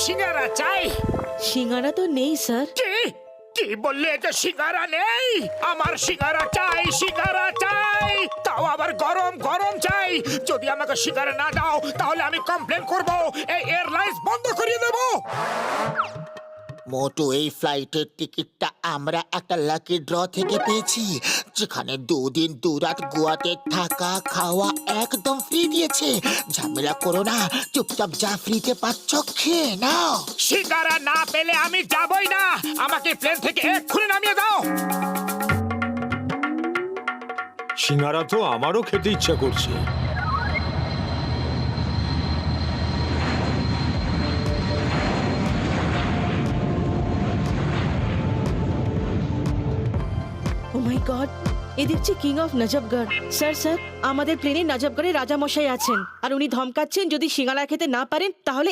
সিঙ্গারা চাই। সিঙ্গারা তো নেই স্যার। কি কি বললে যে সিঙ্গারা নেই? আমার সিঙ্গারা চাই, সিঙ্গারা চাই, তাও আবার গরম গরম চাই। যদি আমাকে সিঙ্গারা না দাও তাহলে আমি কমপ্লেন করব, এই এয়ারলাইন্স বন্ধ করিয়ে দেব। মোটু, এই ফ্লাইটের টিকিটটা আমরা একটা লাকি ড্র থেকে পেয়েছি, যেখানে 2 দিন 2 রাত গোয়াতে থাকা খাওয়া একদম ফ্রি দিয়েছে। ঝামেলা করো না, চুপচাপ যা ফ্রিতে পাচ্ছ খেয়ে নাও। সিঙ্গারা না পেলে আমি যাবই না। আমাকে প্লেন থেকে এক্ষুনি নামিয়ে দাও। সিঙ্গারা তো আমারও খেতে ইচ্ছা করছে। ও মাই গড, এ দেখছি king of Najafgarh. Sir sir, আমাদের প্লেনে নজফগড়ে রাজামশাই আছেন আর উনি ধমকাচ্ছেন যদি সিঙ্গারা খেতে না পারেন তাহলে